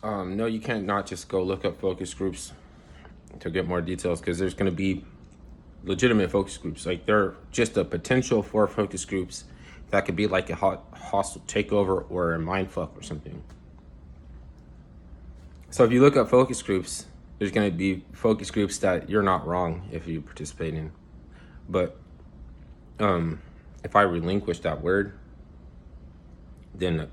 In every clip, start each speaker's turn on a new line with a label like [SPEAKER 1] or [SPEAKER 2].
[SPEAKER 1] No, you can't not just go look up focus groups to get more details, because there's going to be legitimate focus groups. Like, they're just a potential for focus groups that could be like a hostile takeover or a mindfuck or something. So if you look up focus groups, there's going to be focus groups that you're not wrong if you participate in. But if I relinquish that word, then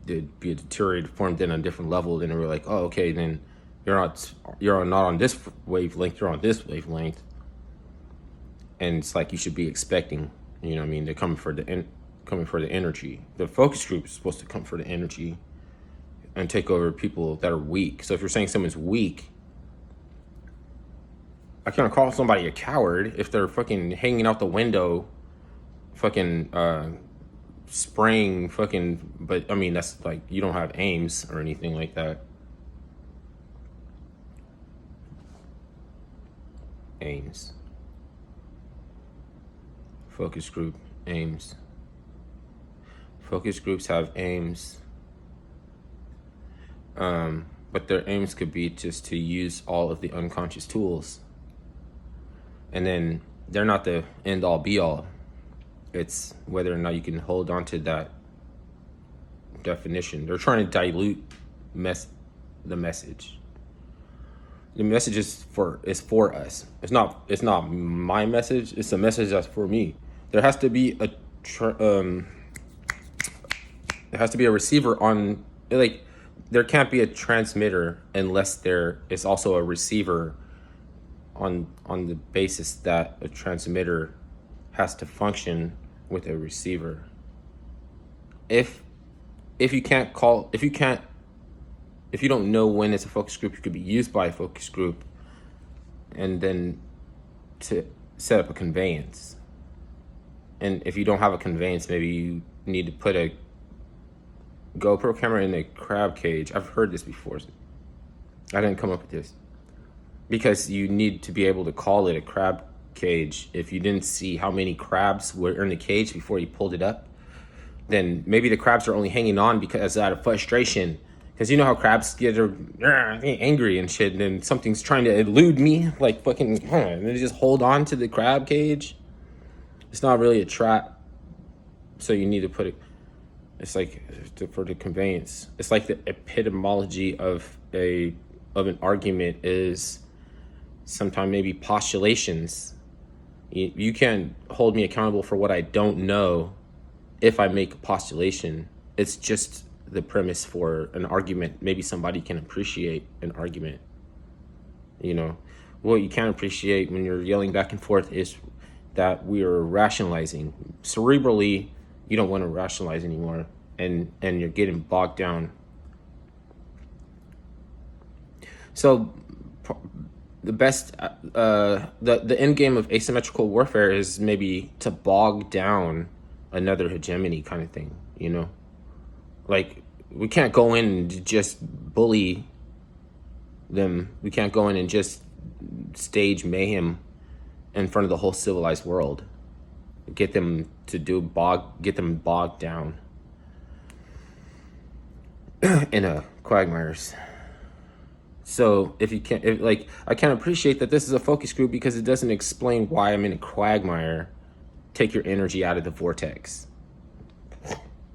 [SPEAKER 1] it'd be a deteriorated form, then a different level. Then we're like, oh, okay, then you're not on this wavelength, you're on this wavelength. And it's like you should be expecting, you know what I mean? They're coming for the energy. The focus group is supposed to come for the energy and take over people that are weak. So if you're saying someone's weak, I can't call somebody a coward if they're fucking hanging out the window, fucking spraying fucking, but I mean, that's like, you don't have aims or anything like that. Aims. Focus group, aims. Focus groups have aims. But their aims could be just to use all of the unconscious tools. And then they're not the end all be all. It's whether or not you can hold on to that definition. They're trying to dilute the message. The message is for us. It's not my message. It's a message that's for me. There has to be a receiver on, like, there can't be a transmitter unless there is also a receiver on the basis that a transmitter has to function with a receiver. If you don't know when it's a focus group, you could be used by a focus group and then to set up a conveyance. And if you don't have a conveyance, maybe you need to put a GoPro camera in a crab cage. I've heard this before. I didn't come up with this. Because you need to be able to call it a crab cage. If you didn't see how many crabs were in the cage before you pulled it up, then maybe the crabs are only hanging on because out of frustration. Because you know how crabs get angry and shit, and then something's trying to elude me, like fucking, and they just hold on to the crab cage. It's not really a trap, so you need to put it. It's like for the conveyance. It's like the epistemology of an argument is sometimes maybe postulations. You can't hold me accountable for what I don't know if I make a postulation. It's just the premise for an argument. Maybe somebody can appreciate an argument. You know, what you can't appreciate when you're yelling back and forth is that we are rationalizing. Cerebrally, you don't want to rationalize anymore, and you're getting bogged down. So the best, the end game of asymmetrical warfare is maybe to bog down another hegemony kind of thing, you know? Like, we can't go in and just bully them. We can't go in and just stage mayhem in front of the whole civilized world. Get them bogged down in a quagmires. So I can't appreciate that this is a focus group because it doesn't explain why I'm in a quagmire. Take your energy out of the vortex.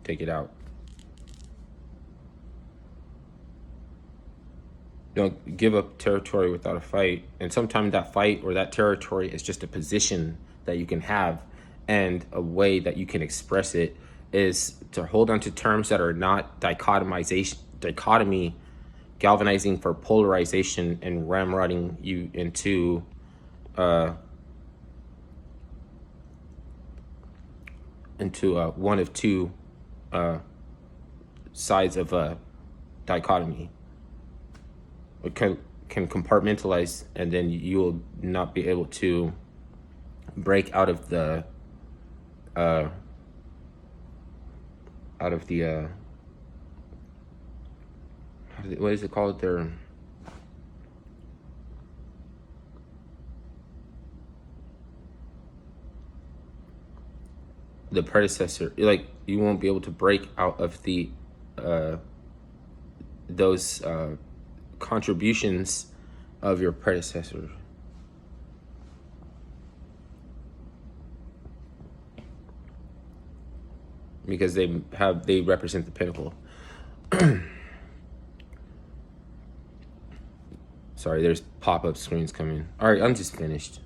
[SPEAKER 1] Take it out. Don't give up territory without a fight. And sometimes that fight or that territory is just a position that you can have, and a way that you can express it is to hold on to terms that are not dichotomy, galvanizing for polarization and ramrodding you into one of two sides of a dichotomy. It can compartmentalize, and then you will not be able to break out of the what is it called? The predecessor. Like, you won't be able to break out of the those contributions of your predecessor. Because they represent the pinnacle. Sorry, there's pop-up screens coming. All right, I'm just finished.